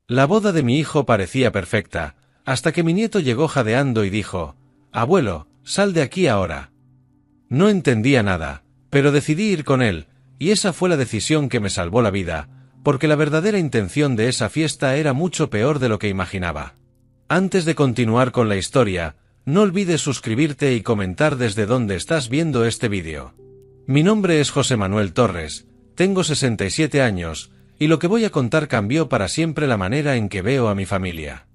La boda de mi hijo parecía perfecta, hasta que mi nieto llegó jadeando y dijo: «Abuelo, sal de aquí ahora». No entendía nada, pero decidí ir con él, y esa fue la decisión que me salvó la vida, porque la verdadera intención de esa fiesta era mucho peor de lo que imaginaba. Antes de continuar con la historia, no olvides suscribirte y comentar desde dónde estás viendo este vídeo. Mi nombre es José Manuel Torres, tengo 67 años, y lo que voy a contar cambió para siempre la manera en que veo a mi familia.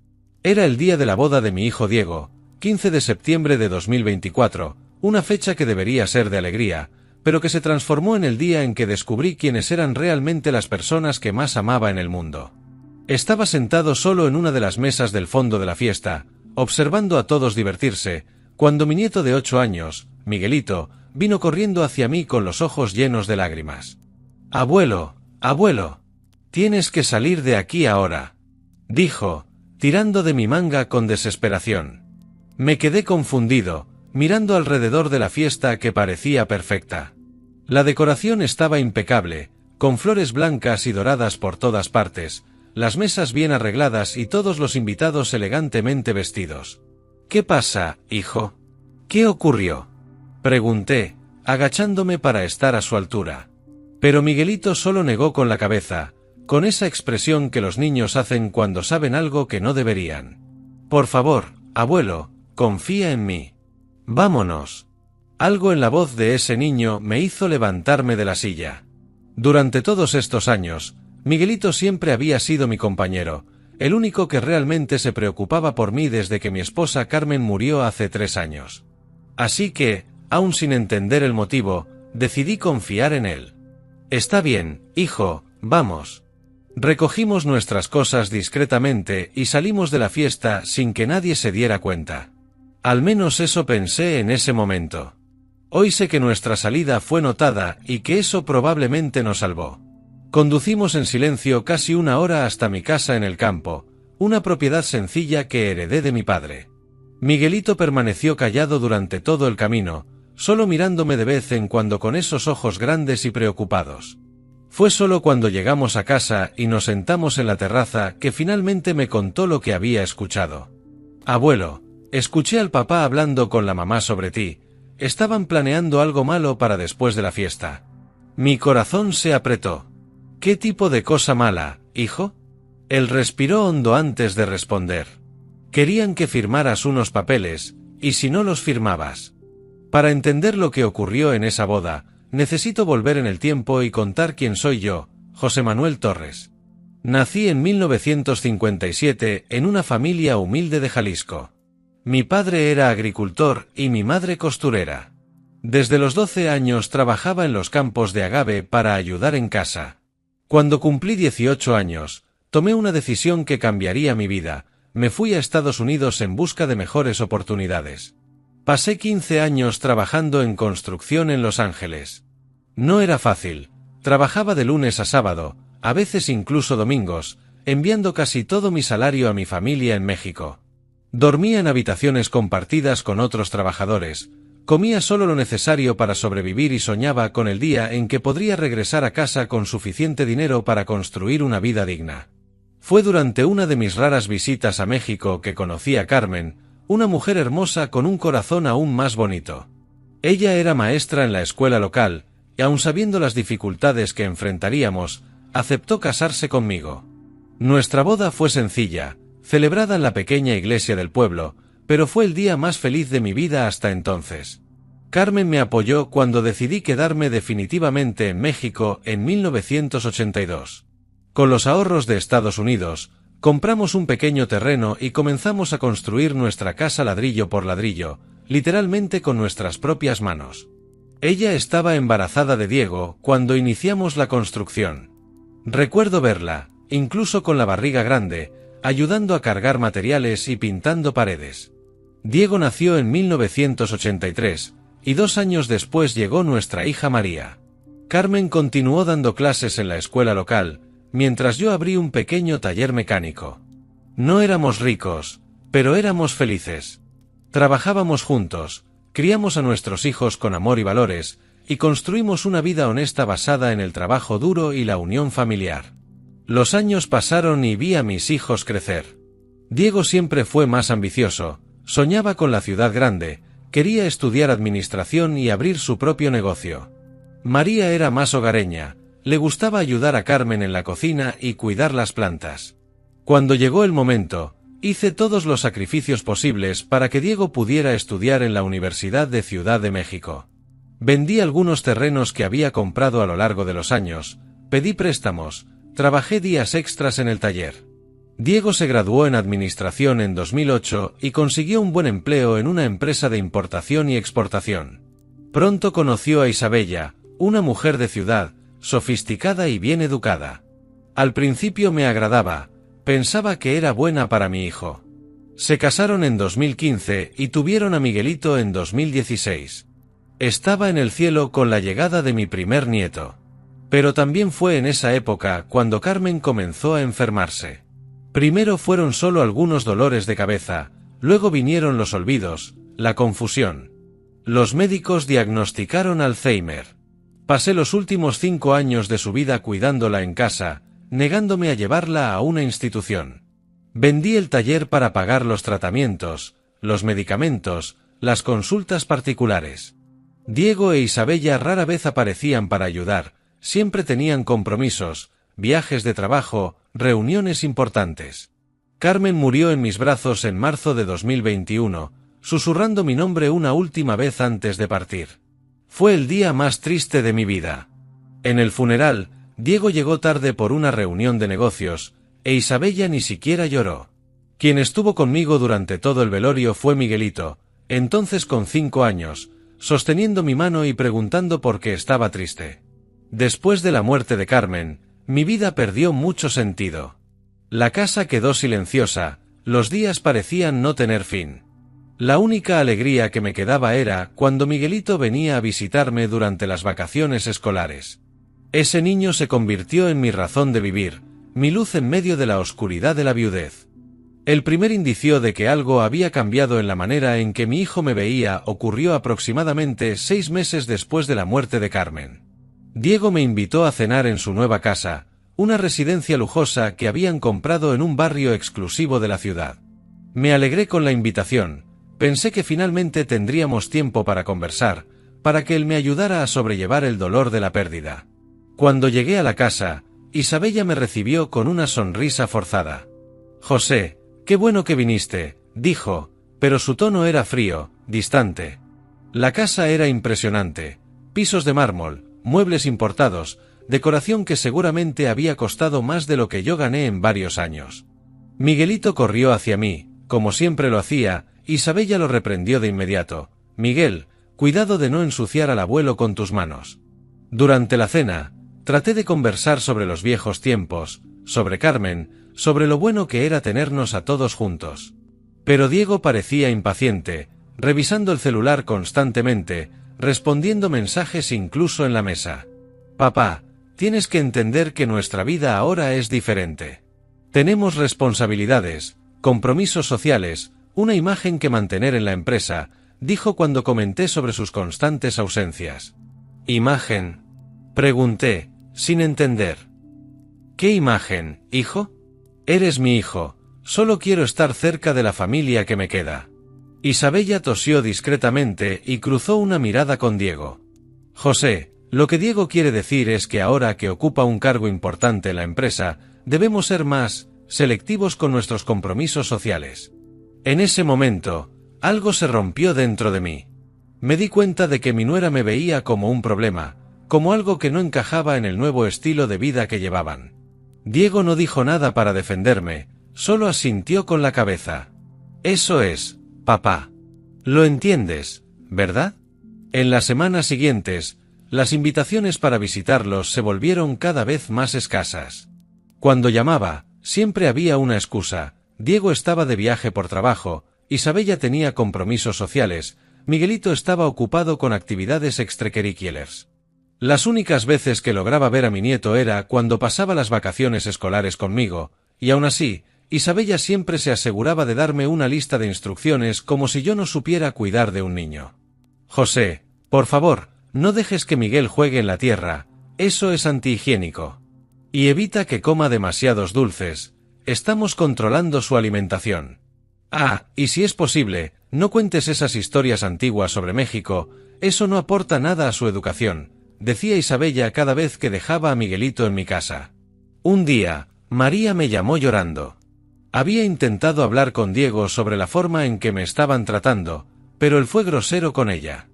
Era el día de la boda de mi hijo Diego, 15 de septiembre de 2024, una fecha que debería ser de alegría, pero que se transformó en el día en que descubrí quiénes eran realmente las personas que más amaba en el mundo. Estaba sentado solo en una de las mesas del fondo de la fiesta, observando a todos divertirse, cuando mi nieto de 8 años, Miguelito, vino corriendo hacia mí con los ojos llenos de lágrimas. «Abuelo, abuelo, tienes que salir de aquí ahora», dijo, tirando de mi manga con desesperación. Me quedé confundido, mirando alrededor de la fiesta que parecía perfecta. La decoración estaba impecable, con flores blancas y doradas por todas partes, las mesas bien arregladas y todos los invitados elegantemente vestidos. «¿Qué pasa, hijo? ¿Qué ocurrió?», pregunté, agachándome para estar a su altura. Pero Miguelito solo negó con la cabeza, con esa expresión que los niños hacen cuando saben algo que no deberían. «Por favor, abuelo, confía en mí. Vámonos». Algo en la voz de ese niño me hizo levantarme de la silla. Durante todos estos años, Miguelito siempre había sido mi compañero, el único que realmente se preocupaba por mí desde que mi esposa Carmen murió hace 3 años. Así que, aún sin entender el motivo, decidí confiar en él. «Está bien, hijo, vamos». Recogimos nuestras cosas discretamente y salimos de la fiesta sin que nadie se diera cuenta. Al menos eso pensé en ese momento. Hoy sé que nuestra salida fue notada y que eso probablemente nos salvó. Conducimos en silencio casi 1 hora hasta mi casa en el campo, una propiedad sencilla que heredé de mi padre. Miguelito permaneció callado durante todo el camino, solo mirándome de vez en cuando con esos ojos grandes y preocupados. Fue solo cuando llegamos a casa y nos sentamos en la terraza que finalmente me contó lo que había escuchado. «Abuelo, escuché al papá hablando con la mamá sobre ti. Estaban planeando algo malo para después de la fiesta». Mi corazón se apretó. «¿Qué tipo de cosa mala, hijo?». Él respiró hondo antes de responder. «Querían que firmaras unos papeles, y si no los firmabas». Para entender lo que ocurrió en esa boda, necesito volver en el tiempo y contar quién soy yo, José Manuel Torres. Nací en 1957 en una familia humilde de Jalisco. Mi padre era agricultor y mi madre costurera. Desde los 12 años trabajaba en los campos de agave para ayudar en casa. Cuando cumplí 18 años, tomé una decisión que cambiaría mi vida. Me fui a Estados Unidos en busca de mejores oportunidades. Pasé 15 años trabajando en construcción en Los Ángeles. No era fácil. Trabajaba de lunes a sábado, a veces incluso domingos, enviando casi todo mi salario a mi familia en México. Dormía en habitaciones compartidas con otros trabajadores, comía solo lo necesario para sobrevivir y soñaba con el día en que podría regresar a casa con suficiente dinero para construir una vida digna. Fue durante una de mis raras visitas a México que conocí a Carmen, una mujer hermosa con un corazón aún más bonito. Ella era maestra en la escuela local, y aun sabiendo las dificultades que enfrentaríamos, aceptó casarse conmigo. Nuestra boda fue sencilla, celebrada en la pequeña iglesia del pueblo, pero fue el día más feliz de mi vida hasta entonces. Carmen me apoyó cuando decidí quedarme definitivamente en México en 1982. Con los ahorros de Estados Unidos, compramos un pequeño terreno y comenzamos a construir nuestra casa ladrillo por ladrillo, literalmente con nuestras propias manos. Ella estaba embarazada de Diego cuando iniciamos la construcción. Recuerdo verla, incluso con la barriga grande, ayudando a cargar materiales y pintando paredes. Diego nació en 1983, y 2 años después llegó nuestra hija María. Carmen continuó dando clases en la escuela local, mientras yo abrí un pequeño taller mecánico. No éramos ricos, pero éramos felices. Trabajábamos juntos, criamos a nuestros hijos con amor y valores, y construimos una vida honesta basada en el trabajo duro y la unión familiar. Los años pasaron y vi a mis hijos crecer. Diego siempre fue más ambicioso, soñaba con la ciudad grande, quería estudiar administración y abrir su propio negocio. María era más hogareña, le gustaba ayudar a Carmen en la cocina y cuidar las plantas. Cuando llegó el momento, hice todos los sacrificios posibles para que Diego pudiera estudiar en la Universidad de Ciudad de México. Vendí algunos terrenos que había comprado a lo largo de los años, pedí préstamos, trabajé días extras en el taller. Diego se graduó en Administración en 2008 y consiguió un buen empleo en una empresa de importación y exportación. Pronto conoció a Isabella, una mujer de ciudad, sofisticada y bien educada. Al principio me agradaba, pensaba que era buena para mi hijo. Se casaron en 2015 y tuvieron a Miguelito en 2016. Estaba en el cielo con la llegada de mi primer nieto. Pero también fue en esa época cuando Carmen comenzó a enfermarse. Primero fueron solo algunos dolores de cabeza, luego vinieron los olvidos, la confusión. Los médicos diagnosticaron Alzheimer. Pasé los últimos 5 años de su vida cuidándola en casa, negándome a llevarla a una institución. Vendí el taller para pagar los tratamientos, los medicamentos, las consultas particulares. Diego e Isabella rara vez aparecían para ayudar, siempre tenían compromisos, viajes de trabajo, reuniones importantes. Carmen murió en mis brazos en marzo de 2021, susurrando mi nombre una última vez antes de partir. Fue el día más triste de mi vida. En el funeral, Diego llegó tarde por una reunión de negocios, e Isabella ni siquiera lloró. Quien estuvo conmigo durante todo el velorio fue Miguelito, entonces con 5 años, sosteniendo mi mano y preguntando por qué estaba triste. Después de la muerte de Carmen, mi vida perdió mucho sentido. La casa quedó silenciosa, los días parecían no tener fin. La única alegría que me quedaba era cuando Miguelito venía a visitarme durante las vacaciones escolares. Ese niño se convirtió en mi razón de vivir, mi luz en medio de la oscuridad de la viudez. El primer indicio de que algo había cambiado en la manera en que mi hijo me veía ocurrió aproximadamente 6 meses después de la muerte de Carmen. Diego me invitó a cenar en su nueva casa, una residencia lujosa que habían comprado en un barrio exclusivo de la ciudad. Me alegré con la invitación, pensé que finalmente tendríamos tiempo para conversar, para que él me ayudara a sobrellevar el dolor de la pérdida. Cuando llegué a la casa, Isabella me recibió con una sonrisa forzada. «José, qué bueno que viniste», dijo, pero su tono era frío, distante. La casa era impresionante, pisos de mármol, muebles importados, decoración que seguramente había costado más de lo que yo gané en varios años. Miguelito corrió hacia mí, como siempre lo hacía, Isabella lo reprendió de inmediato. «Miguel, cuidado de no ensuciar al abuelo con tus manos». Durante la cena, traté de conversar sobre los viejos tiempos, sobre Carmen, sobre lo bueno que era tenernos a todos juntos. Pero Diego parecía impaciente, revisando el celular constantemente, respondiendo mensajes incluso en la mesa. «Papá, tienes que entender que nuestra vida ahora es diferente. Tenemos responsabilidades, compromisos sociales, una imagen que mantener en la empresa», dijo cuando comenté sobre sus constantes ausencias. «¿Imagen?», pregunté, sin entender. «¿Qué imagen, hijo? Eres mi hijo, solo quiero estar cerca de la familia que me queda». Isabella tosió discretamente y cruzó una mirada con Diego. «José, lo que Diego quiere decir es que ahora que ocupa un cargo importante en la empresa, debemos ser más selectivos con nuestros compromisos sociales». En ese momento, algo se rompió dentro de mí. Me di cuenta de que mi nuera me veía como un problema, como algo que no encajaba en el nuevo estilo de vida que llevaban. Diego no dijo nada para defenderme, solo asintió con la cabeza. «Eso es, papá. Lo entiendes, ¿verdad?». En las semanas siguientes, las invitaciones para visitarlos se volvieron cada vez más escasas. Cuando llamaba, siempre había una excusa. Diego estaba de viaje por trabajo, Isabella tenía compromisos sociales, Miguelito estaba ocupado con actividades extracurriculares. Las únicas veces que lograba ver a mi nieto era cuando pasaba las vacaciones escolares conmigo, y aún así, Isabella siempre se aseguraba de darme una lista de instrucciones como si yo no supiera cuidar de un niño. «José, por favor, no dejes que Miguel juegue en la tierra, eso es antihigiénico». Y evita que coma demasiados dulces. Estamos controlando su alimentación. Ah, y si es posible, no cuentes esas historias antiguas sobre México, eso no aporta nada a su educación, decía Isabella cada vez que dejaba a Miguelito en mi casa. Un día, María me llamó llorando. Había intentado hablar con Diego sobre la forma en que me estaban tratando, pero él fue grosero con ella.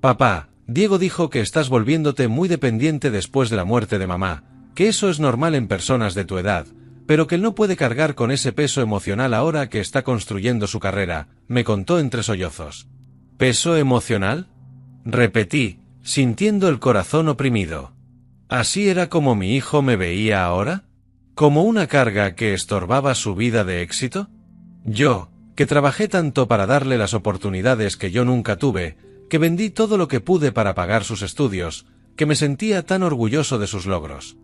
Papá, Diego dijo que estás volviéndote muy dependiente después de la muerte de mamá, que eso es normal en personas de tu edad, pero que él no puede cargar con ese peso emocional ahora que está construyendo su carrera, me contó entre sollozos. ¿Peso emocional? Repetí, sintiendo el corazón oprimido. ¿Así era como mi hijo me veía ahora? ¿Como una carga que estorbaba su vida de éxito? Yo, que trabajé tanto para darle las oportunidades que yo nunca tuve, que vendí todo lo que pude para pagar sus estudios, que me sentía tan orgulloso de sus logros.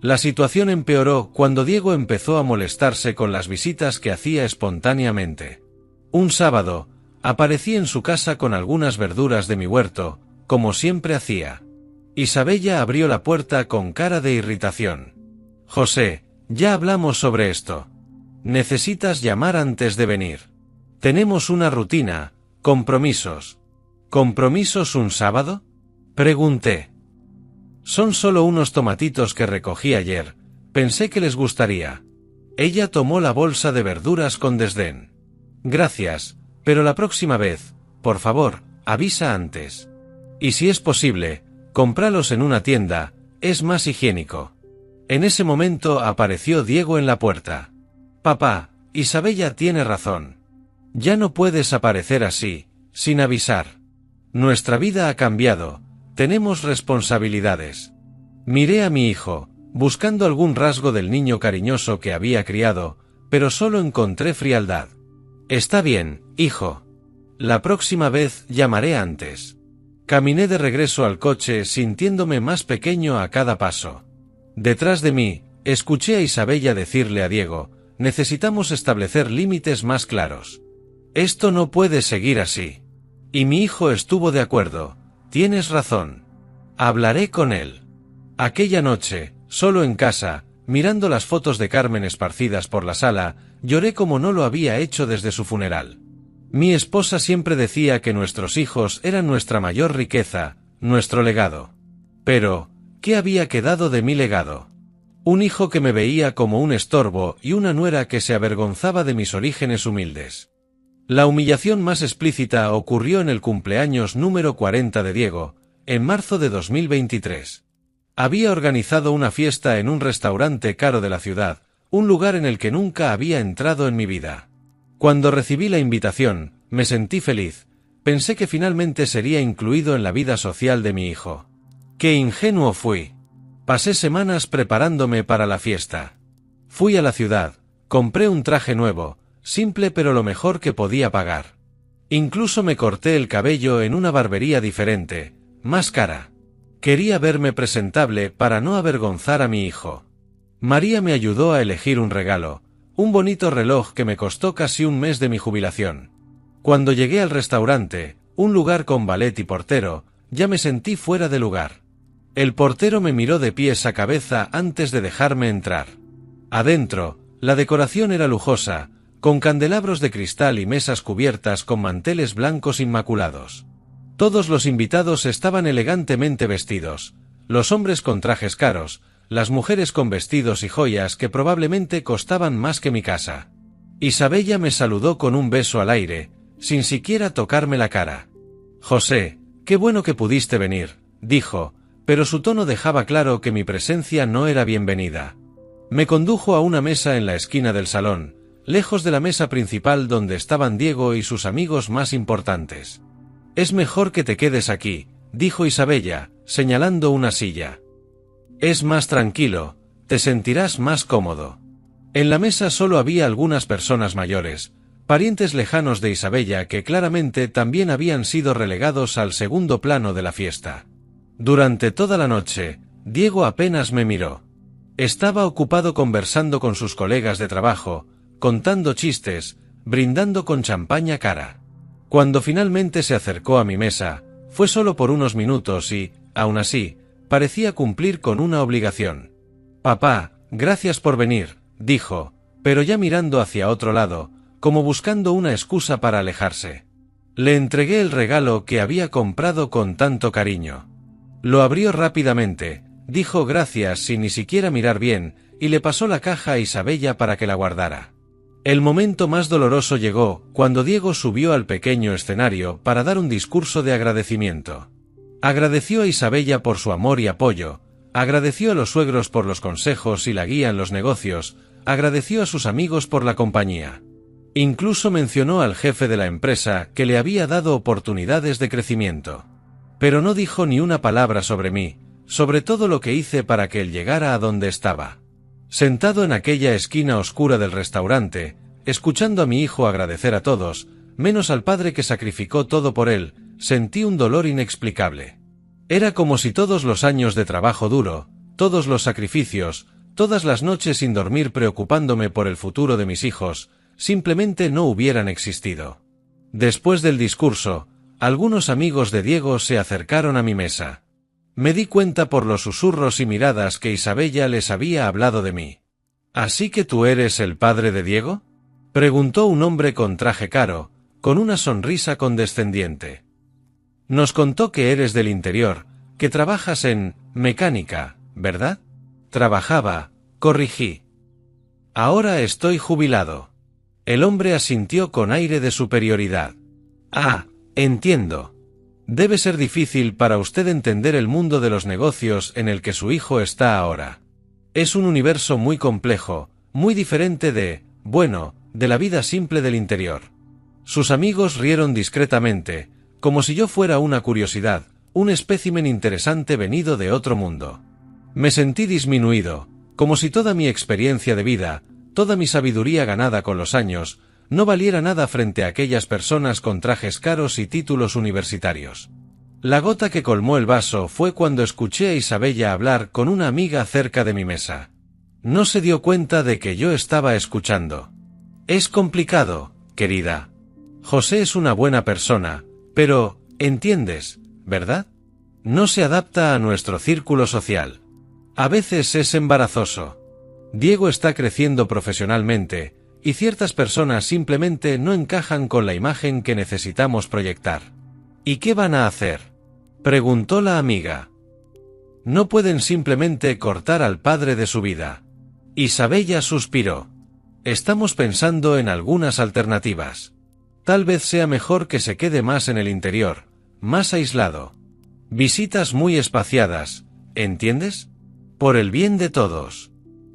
La situación empeoró cuando Diego empezó a molestarse con las visitas que hacía espontáneamente. Un sábado, aparecí en su casa con algunas verduras de mi huerto, como siempre hacía. Isabella abrió la puerta con cara de irritación. José, ya hablamos sobre esto. Necesitas llamar antes de venir. Tenemos una rutina, compromisos. ¿Compromisos un sábado? Pregunté. Son solo unos tomatitos que recogí ayer, pensé que les gustaría. Ella tomó la bolsa de verduras con desdén. Gracias, pero la próxima vez, por favor, avisa antes. Y si es posible, cómpralos en una tienda, es más higiénico. En ese momento apareció Diego en la puerta. Papá, Isabella tiene razón. Ya no puedes aparecer así, sin avisar. Nuestra vida ha cambiado. Tenemos responsabilidades. Miré a mi hijo, buscando algún rasgo del niño cariñoso que había criado, pero solo encontré frialdad. Está bien, hijo. La próxima vez llamaré antes. Caminé de regreso al coche sintiéndome más pequeño a cada paso. Detrás de mí, escuché a Isabella decirle a Diego, necesitamos establecer límites más claros. Esto no puede seguir así. Y mi hijo estuvo de acuerdo. Tienes razón. Hablaré con él. Aquella noche, solo en casa, mirando las fotos de Carmen esparcidas por la sala, lloré como no lo había hecho desde su funeral. Mi esposa siempre decía que nuestros hijos eran nuestra mayor riqueza, nuestro legado. Pero, ¿qué había quedado de mi legado? Un hijo que me veía como un estorbo y una nuera que se avergonzaba de mis orígenes humildes. La humillación más explícita ocurrió en el cumpleaños número 40 de Diego, en marzo de 2023. Había organizado una fiesta en un restaurante caro de la ciudad, un lugar en el que nunca había entrado en mi vida. Cuando recibí la invitación, me sentí feliz, pensé que finalmente sería incluido en la vida social de mi hijo. ¡Qué ingenuo fui! Pasé semanas preparándome para la fiesta. Fui a la ciudad, compré un traje nuevo, simple pero lo mejor que podía pagar. Incluso me corté el cabello en una barbería diferente, más cara. Quería verme presentable para no avergonzar a mi hijo. María me ayudó a elegir un regalo, un bonito reloj que me costó casi un mes de mi jubilación. Cuando llegué al restaurante, un lugar con ballet y portero, ya me sentí fuera de lugar. El portero me miró de pies a cabeza antes de dejarme entrar. Adentro, la decoración era lujosa, con candelabros de cristal y mesas cubiertas con manteles blancos inmaculados. Todos los invitados estaban elegantemente vestidos, los hombres con trajes caros, las mujeres con vestidos y joyas que probablemente costaban más que mi casa. Isabella me saludó con un beso al aire, sin siquiera tocarme la cara. José, qué bueno que pudiste venir, dijo, pero su tono dejaba claro que mi presencia no era bienvenida. Me condujo a una mesa en la esquina del salón, lejos de la mesa principal donde estaban Diego y sus amigos más importantes. Es mejor que te quedes aquí, dijo Isabella, señalando una silla. Es más tranquilo, te sentirás más cómodo. En la mesa solo había algunas personas mayores, parientes lejanos de Isabella que claramente también habían sido relegados al segundo plano de la fiesta. Durante toda la noche, Diego apenas me miró. Estaba ocupado conversando con sus colegas de trabajo, contando chistes, brindando con champaña cara. Cuando finalmente se acercó a mi mesa, fue solo por unos minutos y, aún así, parecía cumplir con una obligación. Papá, Gracias por venir, dijo, pero ya mirando hacia otro lado, como buscando una excusa para alejarse. Le entregué el regalo que había comprado con tanto cariño. Lo abrió rápidamente, dijo gracias sin ni siquiera mirar bien, y le pasó la caja a Isabella para que la guardara. El momento más doloroso llegó cuando Diego subió al pequeño escenario para dar un discurso de agradecimiento. Agradeció a Isabella por su amor y apoyo, agradeció a los suegros por los consejos y la guía en los negocios, agradeció a sus amigos por la compañía. Incluso mencionó al jefe de la empresa que le había dado oportunidades de crecimiento. Pero no dijo ni una palabra sobre mí, sobre todo lo que hice para que él llegara a donde estaba. Sentado en aquella esquina oscura del restaurante, escuchando a mi hijo agradecer a todos, menos al padre que sacrificó todo por él, sentí un dolor inexplicable. Era como si todos los años de trabajo duro, todos los sacrificios, todas las noches sin dormir preocupándome por el futuro de mis hijos, simplemente no hubieran existido. Después del discurso, algunos amigos de Diego se acercaron a mi mesa. Me di cuenta por los susurros y miradas que Isabella les había hablado de mí. ¿Así que tú eres el padre de Diego?, preguntó un hombre con traje caro, con una sonrisa condescendiente. Nos contó que eres del interior, que trabajas en mecánica, ¿verdad? Trabajaba, corrigí. Ahora estoy jubilado. El hombre asintió con aire de superioridad. Ah, entiendo. Debe ser difícil para usted entender el mundo de los negocios en el que su hijo está ahora. Es un universo muy complejo, muy diferente de la vida simple del interior. Sus amigos rieron discretamente, como si yo fuera una curiosidad, un espécimen interesante venido de otro mundo. Me sentí disminuido, como si toda mi experiencia de vida, toda mi sabiduría ganada con los años, no valiera nada frente a aquellas personas con trajes caros y títulos universitarios. La gota que colmó el vaso fue cuando escuché a Isabella hablar con una amiga cerca de mi mesa. No se dio cuenta de que yo estaba escuchando. Es complicado, querida. José es una buena persona, pero, entiendes, ¿verdad? No se adapta a nuestro círculo social. A veces es embarazoso. Diego está creciendo profesionalmente, y ciertas personas simplemente no encajan con la imagen que necesitamos proyectar. ¿Y qué van a hacer?, preguntó la amiga. No pueden simplemente cortar al padre de su vida. Isabella suspiró. Estamos pensando en algunas alternativas. Tal vez sea mejor que se quede más en el interior, más aislado. Visitas muy espaciadas, ¿entiendes? Por el bien de todos.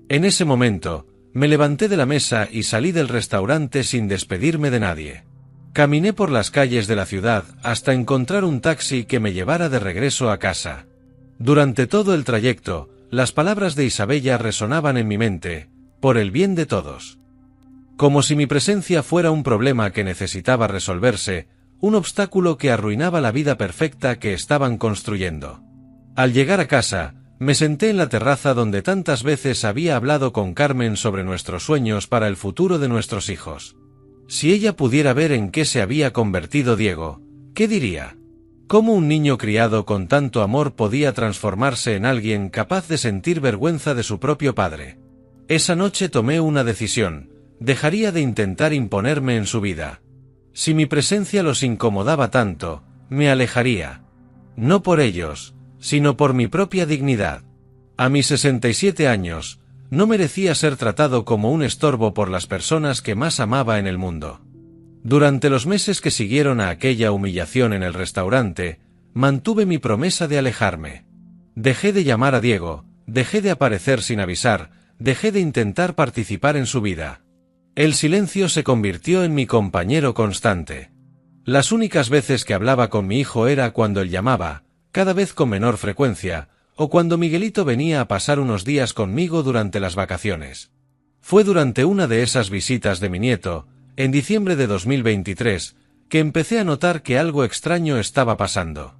En ese momento, me levanté de la mesa y salí del restaurante sin despedirme de nadie. Caminé por las calles de la ciudad hasta encontrar un taxi que me llevara de regreso a casa. Durante todo el trayecto, las palabras de Isabella resonaban en mi mente, por el bien de todos. Como si mi presencia fuera un problema que necesitaba resolverse, un obstáculo que arruinaba la vida perfecta que estaban construyendo. Al llegar a casa, me senté en la terraza donde tantas veces había hablado con Carmen sobre nuestros sueños para el futuro de nuestros hijos. Si ella pudiera ver en qué se había convertido Diego, ¿qué diría? ¿Cómo un niño criado con tanto amor podía transformarse en alguien capaz de sentir vergüenza de su propio padre? Esa noche tomé una decisión: dejaría de intentar imponerme en su vida. Si mi presencia los incomodaba tanto, me alejaría. No por ellos, sino por mi propia dignidad. A mis 67 años, no merecía ser tratado como un estorbo por las personas que más amaba en el mundo. Durante los meses que siguieron a aquella humillación en el restaurante, mantuve mi promesa de alejarme. Dejé de llamar a Diego, dejé de aparecer sin avisar, dejé de intentar participar en su vida. El silencio se convirtió en mi compañero constante. Las únicas veces que hablaba con mi hijo era cuando él llamaba, cada vez con menor frecuencia, o cuando Miguelito venía a pasar unos días conmigo durante las vacaciones. Fue durante una de esas visitas de mi nieto, en diciembre de 2023, que empecé a notar que algo extraño estaba pasando.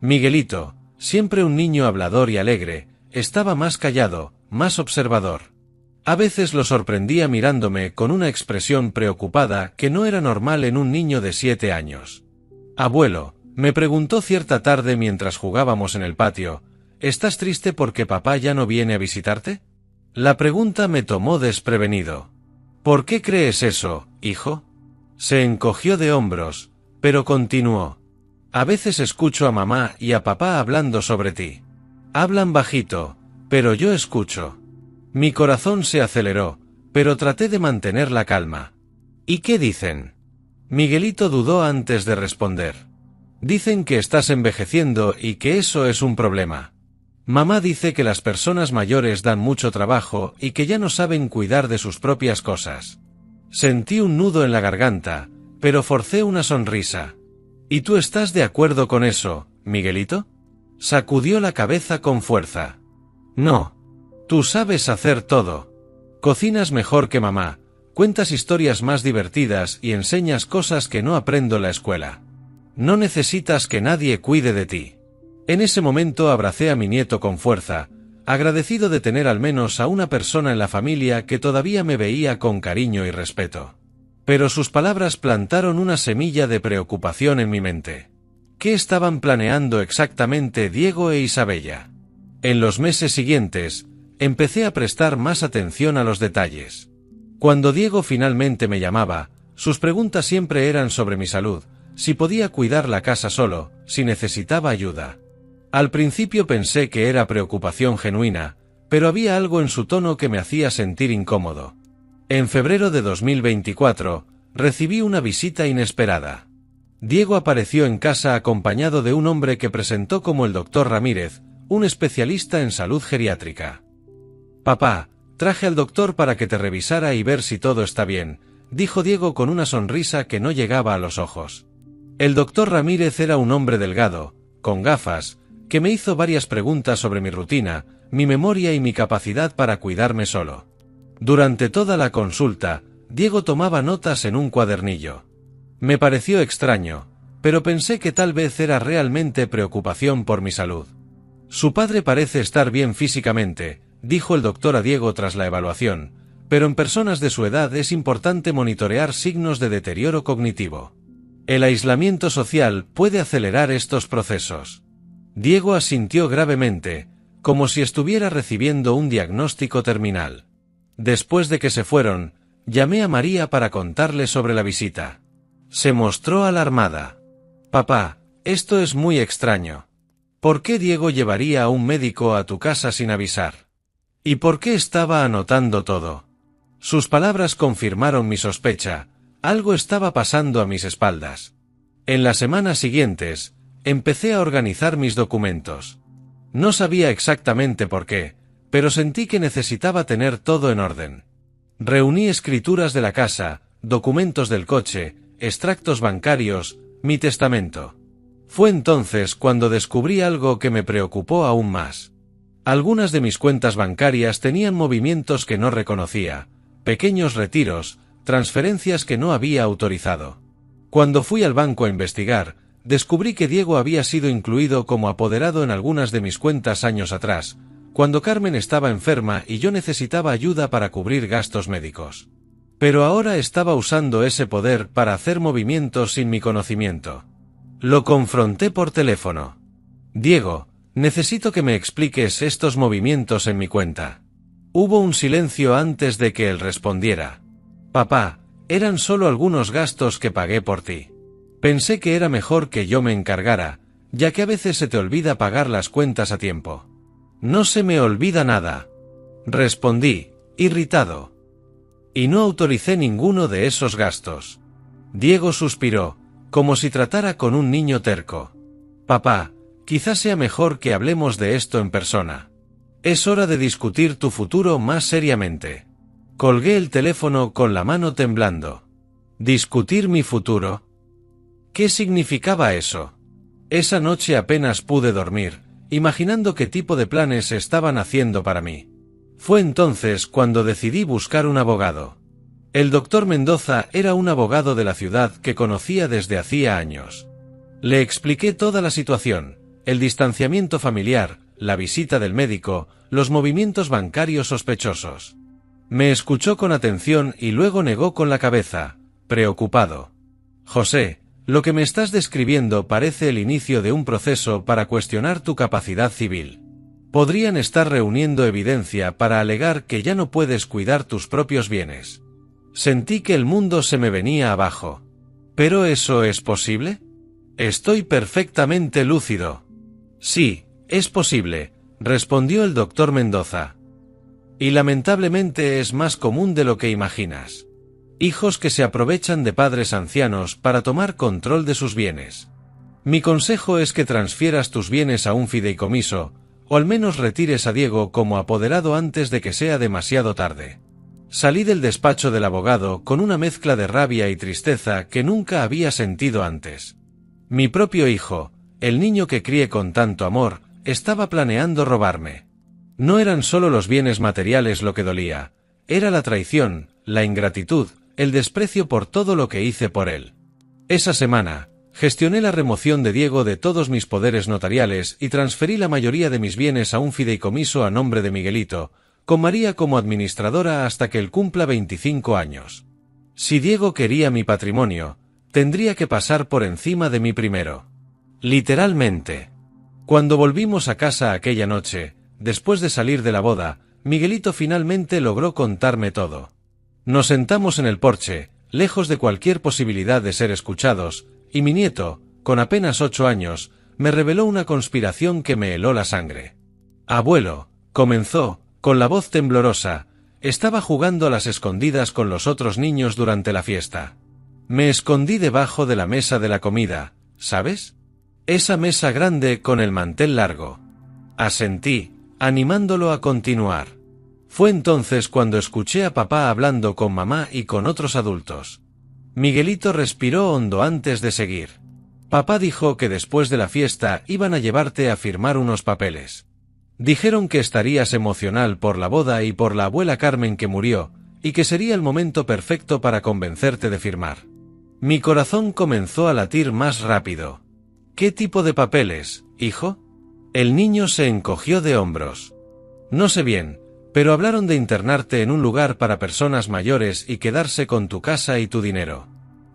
Miguelito, siempre un niño hablador y alegre, estaba más callado, más observador. A veces lo sorprendía mirándome con una expresión preocupada que no era normal en un niño de 7 años. «Abuelo», me preguntó cierta tarde mientras jugábamos en el patio, «¿estás triste porque papá ya no viene a visitarte?». La pregunta me tomó desprevenido. ¿Por qué crees eso, hijo? Se encogió de hombros, pero continuó. A veces escucho a mamá y a papá hablando sobre ti. Hablan bajito, pero yo escucho. Mi corazón se aceleró, pero traté de mantener la calma. ¿Y qué dicen? Miguelito dudó antes de responder. Dicen que estás envejeciendo y que eso es un problema. Mamá dice que las personas mayores dan mucho trabajo y que ya no saben cuidar de sus propias cosas. Sentí un nudo en la garganta, pero forcé una sonrisa. ¿Y tú estás de acuerdo con eso, Miguelito? Sacudió la cabeza con fuerza. No. Tú sabes hacer todo. Cocinas mejor que mamá, cuentas historias más divertidas y enseñas cosas que no aprendo en la escuela. No necesitas que nadie cuide de ti. En ese momento abracé a mi nieto con fuerza, agradecido de tener al menos a una persona en la familia que todavía me veía con cariño y respeto. Pero sus palabras plantaron una semilla de preocupación en mi mente. ¿Qué estaban planeando exactamente Diego e Isabella? En los meses siguientes, empecé a prestar más atención a los detalles. Cuando Diego finalmente me llamaba, sus preguntas siempre eran sobre mi salud, si podía cuidar la casa solo, si necesitaba ayuda. Al principio pensé que era preocupación genuina, pero había algo en su tono que me hacía sentir incómodo. En febrero de 2024, recibí una visita inesperada. Diego apareció en casa acompañado de un hombre que presentó como el Dr. Ramírez, un especialista en salud geriátrica. «Papá, traje al doctor para que te revisara y ver si todo está bien», dijo Diego con una sonrisa que no llegaba a los ojos. El Dr. Ramírez era un hombre delgado, con gafas, que me hizo varias preguntas sobre mi rutina, mi memoria y mi capacidad para cuidarme solo. Durante toda la consulta, Diego tomaba notas en un cuadernillo. Me pareció extraño, pero pensé que tal vez era realmente preocupación por mi salud. Su padre parece estar bien físicamente, dijo el doctor a Diego tras la evaluación, pero en personas de su edad es importante monitorear signos de deterioro cognitivo. El aislamiento social puede acelerar estos procesos. Diego asintió gravemente, como si estuviera recibiendo un diagnóstico terminal. Después de que se fueron, llamé a María para contarle sobre la visita. Se mostró alarmada. «Papá, esto es muy extraño. ¿Por qué Diego llevaría a un médico a tu casa sin avisar? ¿Y por qué estaba anotando todo?» Sus palabras confirmaron mi sospecha, algo estaba pasando a mis espaldas. En las semanas siguientes, empecé a organizar mis documentos. No sabía exactamente por qué, pero sentí que necesitaba tener todo en orden. Reuní escrituras de la casa, documentos del coche, extractos bancarios, mi testamento. Fue entonces cuando descubrí algo que me preocupó aún más. Algunas de mis cuentas bancarias tenían movimientos que no reconocía, pequeños retiros, transferencias que no había autorizado. Cuando fui al banco a investigar, descubrí que Diego había sido incluido como apoderado en algunas de mis cuentas años atrás, cuando Carmen estaba enferma y yo necesitaba ayuda para cubrir gastos médicos. Pero ahora estaba usando ese poder para hacer movimientos sin mi conocimiento. Lo confronté por teléfono. «Diego, necesito que me expliques estos movimientos en mi cuenta». Hubo un silencio antes de que él respondiera. «Papá, eran solo algunos gastos que pagué por ti. Pensé que era mejor que yo me encargara, ya que a veces se te olvida pagar las cuentas a tiempo». «No se me olvida nada», respondí, irritado. «Y no autoricé ninguno de esos gastos». Diego suspiró, como si tratara con un niño terco. «Papá, quizás sea mejor que hablemos de esto en persona. Es hora de discutir tu futuro más seriamente». Colgué el teléfono con la mano temblando. ¿Discutir mi futuro? ¿Qué significaba eso? Esa noche apenas pude dormir, imaginando qué tipo de planes estaban haciendo para mí. Fue entonces cuando decidí buscar un abogado. El doctor Mendoza era un abogado de la ciudad que conocía desde hacía años. Le expliqué toda la situación, el distanciamiento familiar, la visita del médico, los movimientos bancarios sospechosos. Me escuchó con atención y luego negó con la cabeza, preocupado. «José, lo que me estás describiendo parece el inicio de un proceso para cuestionar tu capacidad civil. Podrían estar reuniendo evidencia para alegar que ya no puedes cuidar tus propios bienes. Sentí que el mundo se me venía abajo. ¿Pero eso es posible? Estoy perfectamente lúcido. Sí, es posible, respondió el doctor Mendoza. Y lamentablemente es más común de lo que imaginas. Hijos que se aprovechan de padres ancianos para tomar control de sus bienes. Mi consejo es que transfieras tus bienes a un fideicomiso, o al menos retires a Diego como apoderado antes de que sea demasiado tarde. Salí del despacho del abogado con una mezcla de rabia y tristeza que nunca había sentido antes. Mi propio hijo, el niño que crié con tanto amor, estaba planeando robarme. No eran solo los bienes materiales lo que dolía, era la traición, la ingratitud, el desprecio por todo lo que hice por él. Esa semana, gestioné la remoción de Diego de todos mis poderes notariales y transferí la mayoría de mis bienes a un fideicomiso a nombre de Miguelito, con María como administradora hasta que él cumpla 25 años. Si Diego quería mi patrimonio, tendría que pasar por encima de mí primero. Literalmente. Cuando volvimos a casa aquella noche, después de salir de la boda, Miguelito finalmente logró contarme todo. Nos sentamos en el porche, lejos de cualquier posibilidad de ser escuchados, y mi nieto, con apenas 8 años, me reveló una conspiración que me heló la sangre. Abuelo, comenzó, con la voz temblorosa, estaba jugando a las escondidas con los otros niños durante la fiesta. Me escondí debajo de la mesa de la comida, ¿sabes? Esa mesa grande con el mantel largo. Asentí, animándolo a continuar. Fue entonces cuando escuché a papá hablando con mamá y con otros adultos. Miguelito respiró hondo antes de seguir. Papá dijo que después de la fiesta iban a llevarte a firmar unos papeles. Dijeron que estarías emocional por la boda y por la abuela Carmen que murió, y que sería el momento perfecto para convencerte de firmar. Mi corazón comenzó a latir más rápido. ¿Qué tipo de papeles, hijo? El niño se encogió de hombros. No sé bien, pero hablaron de internarte en un lugar para personas mayores y quedarse con tu casa y tu dinero.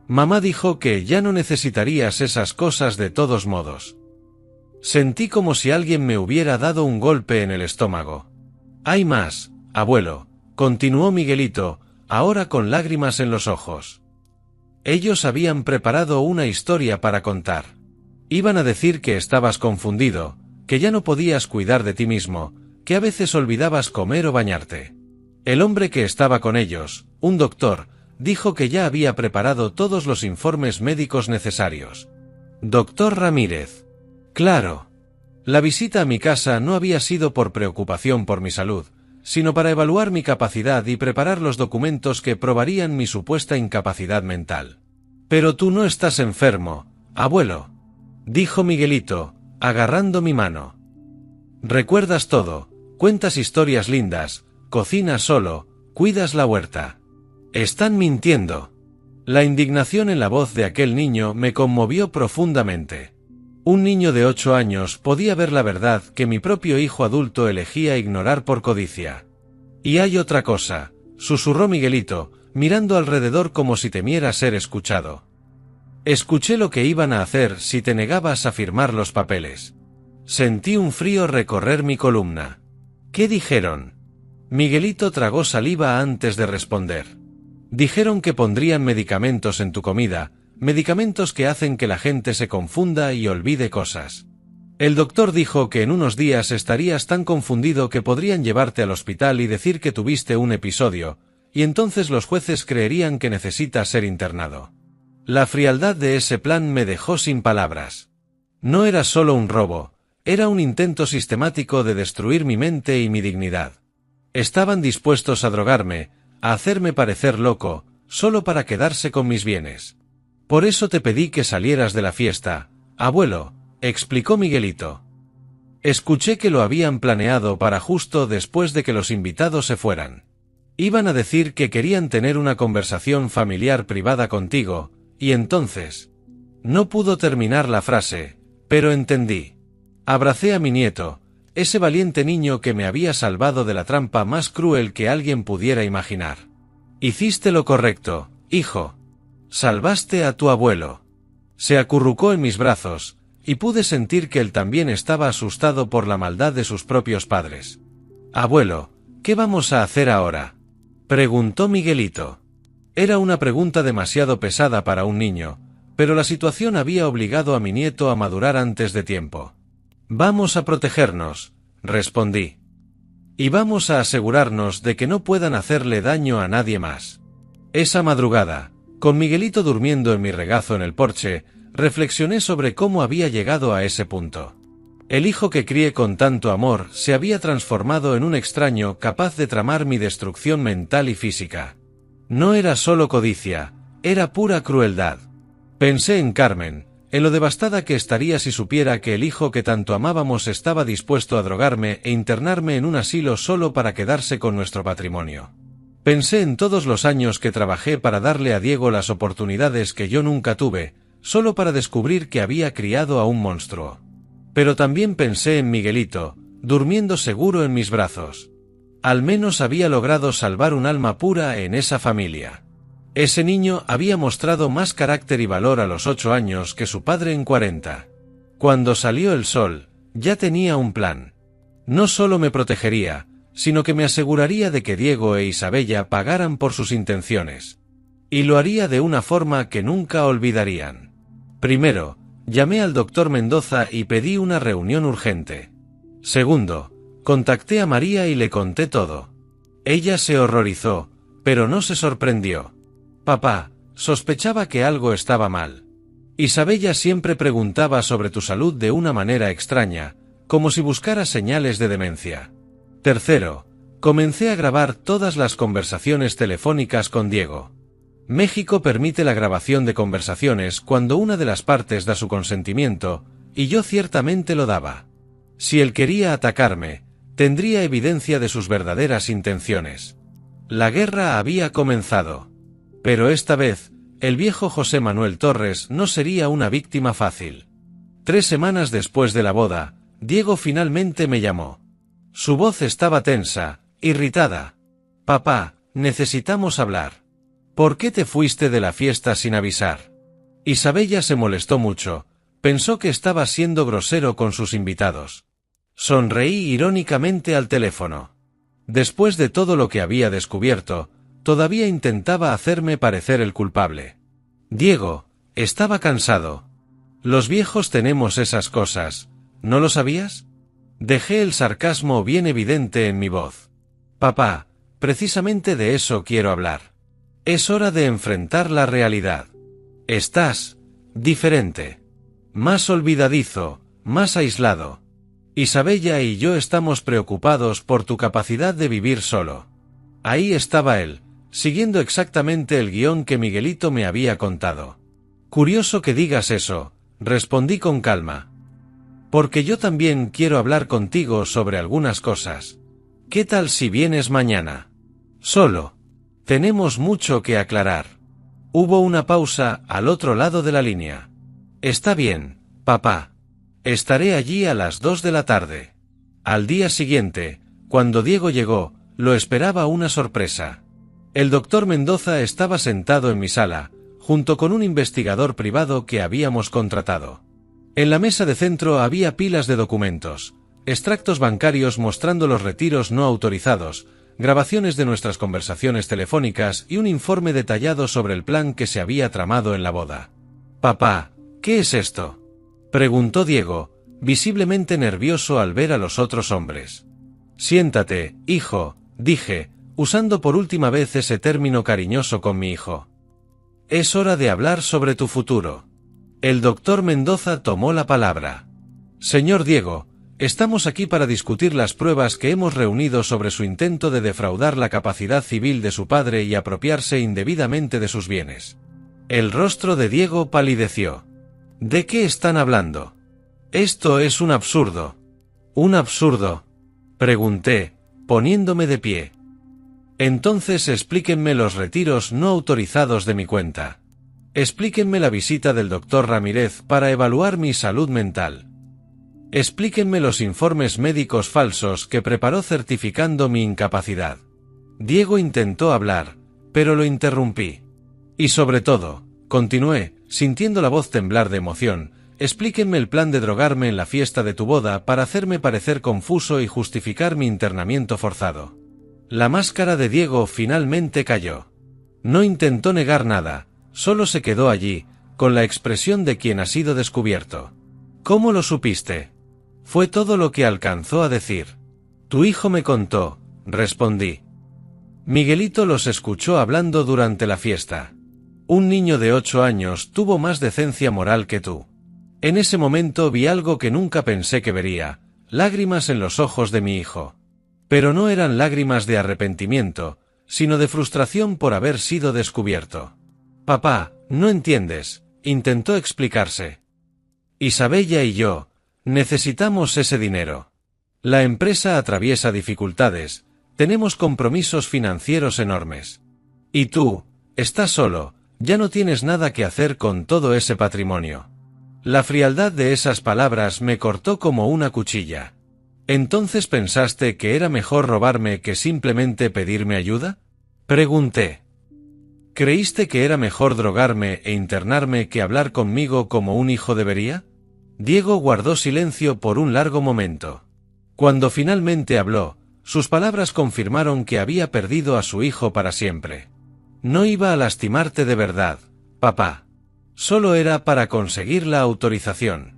Mamá dijo que ya no necesitarías esas cosas de todos modos. Sentí como si alguien me hubiera dado un golpe en el estómago. Hay más, abuelo, continuó Miguelito, ahora con lágrimas en los ojos. Ellos habían preparado una historia para contar. Iban a decir que estabas confundido, que ya no podías cuidar de ti mismo, que a veces olvidabas comer o bañarte. El hombre que estaba con ellos, un doctor, dijo que ya había preparado todos los informes médicos necesarios. Doctor Ramírez. Claro. La visita a mi casa no había sido por preocupación por mi salud, sino para evaluar mi capacidad y preparar los documentos que probarían mi supuesta incapacidad mental. Pero tú no estás enfermo, abuelo, dijo Miguelito, agarrando mi mano. Recuerdas todo, cuentas historias lindas, cocinas solo, cuidas la huerta. Están mintiendo. La indignación en la voz de aquel niño me conmovió profundamente. Un niño de 8 años podía ver la verdad que mi propio hijo adulto elegía ignorar por codicia. Y hay otra cosa, susurró Miguelito, mirando alrededor como si temiera ser escuchado. Escuché lo que iban a hacer si te negabas a firmar los papeles. Sentí un frío recorrer mi columna. ¿Qué dijeron? Miguelito tragó saliva antes de responder. Dijeron que pondrían medicamentos en tu comida, medicamentos que hacen que la gente se confunda y olvide cosas. El doctor dijo que en unos días estarías tan confundido que podrían llevarte al hospital y decir que tuviste un episodio, y entonces los jueces creerían que necesitas ser internado. La frialdad de ese plan me dejó sin palabras. No era solo un robo, era un intento sistemático de destruir mi mente y mi dignidad. Estaban dispuestos a drogarme, a hacerme parecer loco, solo para quedarse con mis bienes. Por eso te pedí que salieras de la fiesta, abuelo, explicó Miguelito. Escuché que lo habían planeado para justo después de que los invitados se fueran. Iban a decir que querían tener una conversación familiar privada contigo, y entonces... No pudo terminar la frase, pero entendí. Abracé a mi nieto, ese valiente niño que me había salvado de la trampa más cruel que alguien pudiera imaginar. Hiciste lo correcto, hijo. Salvaste a tu abuelo. Se acurrucó en mis brazos, y pude sentir que él también estaba asustado por la maldad de sus propios padres. «Abuelo, ¿qué vamos a hacer ahora?», preguntó Miguelito. Era una pregunta demasiado pesada para un niño, pero la situación había obligado a mi nieto a madurar antes de tiempo. «Vamos a protegernos», respondí. «Y vamos a asegurarnos de que no puedan hacerle daño a nadie más». Esa madrugada, con Miguelito durmiendo en mi regazo en el porche, reflexioné sobre cómo había llegado a ese punto. El hijo que crié con tanto amor se había transformado en un extraño capaz de tramar mi destrucción mental y física. No era solo codicia, era pura crueldad. Pensé en Carmen, en lo devastada que estaría si supiera que el hijo que tanto amábamos estaba dispuesto a drogarme e internarme en un asilo solo para quedarse con nuestro patrimonio. Pensé en todos los años que trabajé para darle a Diego las oportunidades que yo nunca tuve, solo para descubrir que había criado a un monstruo. Pero también pensé en Miguelito, durmiendo seguro en mis brazos. Al menos había logrado salvar un alma pura en esa familia. Ese niño había mostrado más carácter y valor a los 8 años que su padre en 40. Cuando salió el sol, ya tenía un plan. No solo me protegería, sino que me aseguraría de que Diego e Isabella pagaran por sus intenciones. Y lo haría de una forma que nunca olvidarían. Primero, llamé al doctor Mendoza y pedí una reunión urgente. Segundo, contacté a María y le conté todo. Ella se horrorizó, pero no se sorprendió. «Papá, sospechaba que algo estaba mal. Isabella siempre preguntaba sobre tu salud de una manera extraña, como si buscara señales de demencia». Tercero, comencé a grabar todas las conversaciones telefónicas con Diego. México permite la grabación de conversaciones cuando una de las partes da su consentimiento, y yo ciertamente lo daba. Si él quería atacarme, tendría evidencia de sus verdaderas intenciones. La guerra había comenzado. Pero esta vez, el viejo José Manuel Torres no sería una víctima fácil. 3 semanas después de la boda, Diego finalmente me llamó. Su voz estaba tensa, irritada. «Papá, necesitamos hablar. ¿Por qué te fuiste de la fiesta sin avisar?». Isabella se molestó mucho, pensó que estaba siendo grosero con sus invitados. Sonreí irónicamente al teléfono. Después de todo lo que había descubierto, todavía intentaba hacerme parecer el culpable. «Diego, estaba cansado. Los viejos tenemos esas cosas, ¿no lo sabías?». Dejé el sarcasmo bien evidente en mi voz. «Papá, precisamente de eso quiero hablar. Es hora de enfrentar la realidad. Estás diferente. Más olvidadizo, más aislado. Isabella y yo estamos preocupados por tu capacidad de vivir solo». Ahí estaba él, siguiendo exactamente el guión que Miguelito me había contado. «Curioso que digas eso», respondí con calma. «Porque yo también quiero hablar contigo sobre algunas cosas. ¿Qué tal si vienes mañana? Solo. Tenemos mucho que aclarar». Hubo una pausa al otro lado de la línea. «Está bien, papá. Estaré allí a las 2 de la tarde». Al día siguiente, cuando Diego llegó, lo esperaba una sorpresa. El doctor Mendoza estaba sentado en mi sala, junto con un investigador privado que habíamos contratado. En la mesa de centro había pilas de documentos, extractos bancarios mostrando los retiros no autorizados, grabaciones de nuestras conversaciones telefónicas y un informe detallado sobre el plan que se había tramado en la boda. «Papá, ¿qué es esto?», preguntó Diego, visiblemente nervioso al ver a los otros hombres. «Siéntate, hijo», dije, usando por última vez ese término cariñoso con mi hijo. «Es hora de hablar sobre tu futuro». El doctor Mendoza tomó la palabra. «Señor Diego, estamos aquí para discutir las pruebas que hemos reunido sobre su intento de defraudar la capacidad civil de su padre y apropiarse indebidamente de sus bienes». El rostro de Diego palideció. «¿De qué están hablando? Esto es un absurdo». «¿Un absurdo?», pregunté, poniéndome de pie. «Entonces explíquenme los retiros no autorizados de mi cuenta. Explíquenme la visita del doctor Ramírez para evaluar mi salud mental. Explíquenme los informes médicos falsos que preparó certificando mi incapacidad». Diego intentó hablar, pero lo interrumpí. «Y sobre todo», continué, sintiendo la voz temblar de emoción, explíquenme el plan de drogarme en la fiesta de tu boda para hacerme parecer confuso y justificar mi internamiento forzado. La máscara de Diego finalmente cayó. No intentó negar nada, solo se quedó allí, con la expresión de quien ha sido descubierto. ¿Cómo lo supiste? Fue todo lo que alcanzó a decir. Tu hijo me contó, respondí. Miguelito los escuchó hablando durante la fiesta. Un niño de 8 años tuvo más decencia moral que tú. En ese momento vi algo que nunca pensé que vería, lágrimas en los ojos de mi hijo. Pero no eran lágrimas de arrepentimiento, sino de frustración por haber sido descubierto. Papá, no entiendes, intentó explicarse. Isabella y yo, necesitamos ese dinero. La empresa atraviesa dificultades, tenemos compromisos financieros enormes. Y tú, estás solo, ya no tienes nada que hacer con todo ese patrimonio. La frialdad de esas palabras me cortó como una cuchilla. ¿Entonces pensaste que era mejor robarme que simplemente pedirme ayuda? Pregunté. ¿Creíste que era mejor drogarme e internarme que hablar conmigo como un hijo debería? Diego guardó silencio por un largo momento. Cuando finalmente habló, sus palabras confirmaron que había perdido a su hijo para siempre. No iba a lastimarte de verdad, papá. Solo era para conseguir la autorización.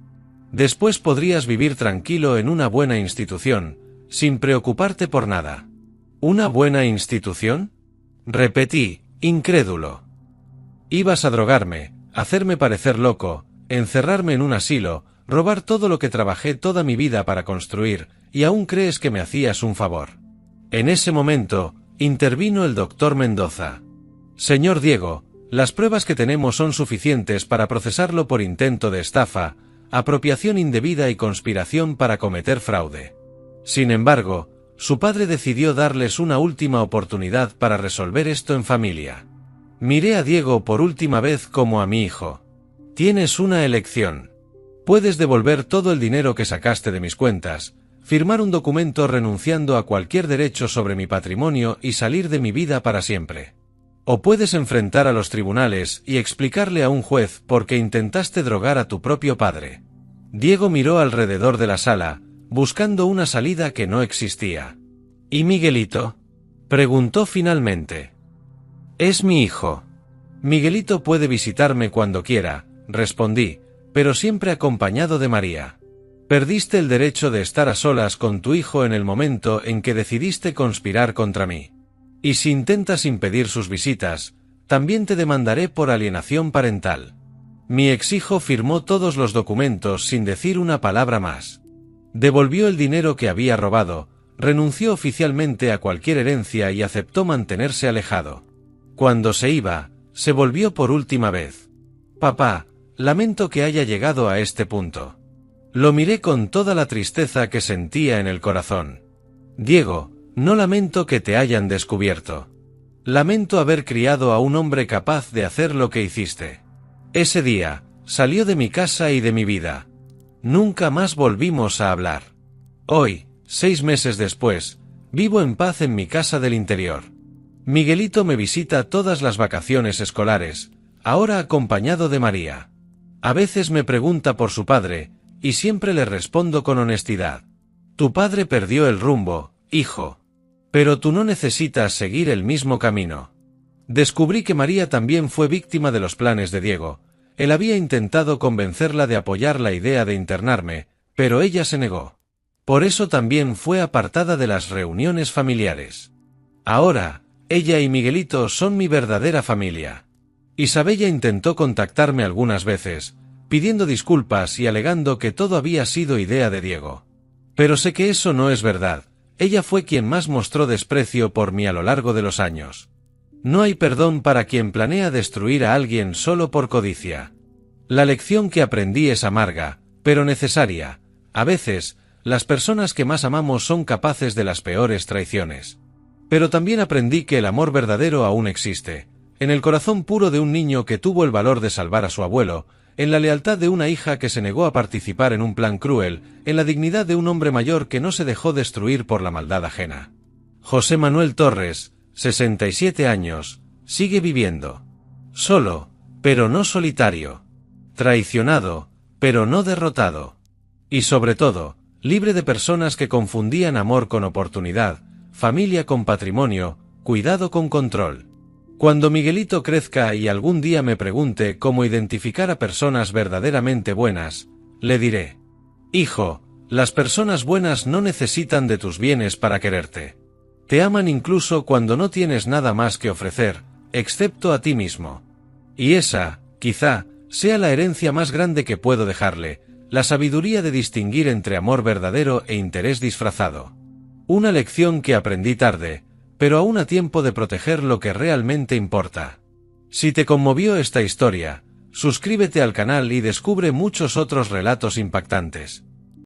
Después podrías vivir tranquilo en una buena institución, sin preocuparte por nada. ¿Una buena institución? Repetí, incrédulo. Ibas a drogarme, hacerme parecer loco, encerrarme en un asilo, robar todo lo que trabajé toda mi vida para construir, y aún crees que me hacías un favor. En ese momento, intervino el doctor Mendoza. Señor Diego, las pruebas que tenemos son suficientes para procesarlo por intento de estafa, apropiación indebida y conspiración para cometer fraude. Sin embargo, su padre decidió darles una última oportunidad para resolver esto en familia. Miré a Diego por última vez como a mi hijo. Tienes una elección. Puedes devolver todo el dinero que sacaste de mis cuentas, firmar un documento renunciando a cualquier derecho sobre mi patrimonio y salir de mi vida para siempre. O puedes enfrentar a los tribunales y explicarle a un juez por qué intentaste drogar a tu propio padre. Diego miró alrededor de la sala, buscando una salida que no existía. ¿Y Miguelito? Preguntó finalmente. Es mi hijo. Miguelito puede visitarme cuando quiera, respondí, pero siempre acompañado de María. Perdiste el derecho de estar a solas con tu hijo en el momento en que decidiste conspirar contra mí. Y si intentas impedir sus visitas, también te demandaré por alienación parental. Mi ex-hijo firmó todos los documentos sin decir una palabra más. Devolvió el dinero que había robado, renunció oficialmente a cualquier herencia y aceptó mantenerse alejado. Cuando se iba, se volvió por última vez. Papá, lamento que haya llegado a este punto. Lo miré con toda la tristeza que sentía en el corazón. Diego, no lamento que te hayan descubierto. Lamento haber criado a un hombre capaz de hacer lo que hiciste. Ese día, salió de mi casa y de mi vida. Nunca más volvimos a hablar. Hoy, 6 meses después, vivo en paz en mi casa del interior. Miguelito me visita todas las vacaciones escolares, ahora acompañado de María. A veces me pregunta por su padre, y siempre le respondo con honestidad. Tu padre perdió el rumbo, hijo. Pero tú no necesitas seguir el mismo camino. Descubrí que María también fue víctima de los planes de Diego. Él había intentado convencerla de apoyar la idea de internarme, pero ella se negó. Por eso también fue apartada de las reuniones familiares. Ahora, ella y Miguelito son mi verdadera familia. Isabella intentó contactarme algunas veces, pidiendo disculpas y alegando que todo había sido idea de Diego. Pero sé que eso no es verdad. Ella fue quien más mostró desprecio por mí a lo largo de los años. No hay perdón para quien planea destruir a alguien solo por codicia. La lección que aprendí es amarga, pero necesaria. A veces, las personas que más amamos son capaces de las peores traiciones. Pero también aprendí que el amor verdadero aún existe, en el corazón puro de un niño que tuvo el valor de salvar a su abuelo, en la lealtad de una hija que se negó a participar en un plan cruel, en la dignidad de un hombre mayor que no se dejó destruir por la maldad ajena. José Manuel Torres, 67 años, sigue viviendo. Solo, pero no solitario. Traicionado, pero no derrotado. Y sobre todo, libre de personas que confundían amor con oportunidad, familia con patrimonio, cuidado con control. Cuando Miguelito crezca y algún día me pregunte cómo identificar a personas verdaderamente buenas, le diré: hijo, las personas buenas no necesitan de tus bienes para quererte. Te aman incluso cuando no tienes nada más que ofrecer, excepto a ti mismo. Y esa, quizá, sea la herencia más grande que puedo dejarle, la sabiduría de distinguir entre amor verdadero e interés disfrazado. Una lección que aprendí tarde, pero aún a tiempo de proteger lo que realmente importa. Si te conmovió esta historia, suscríbete al canal y descubre muchos otros relatos impactantes.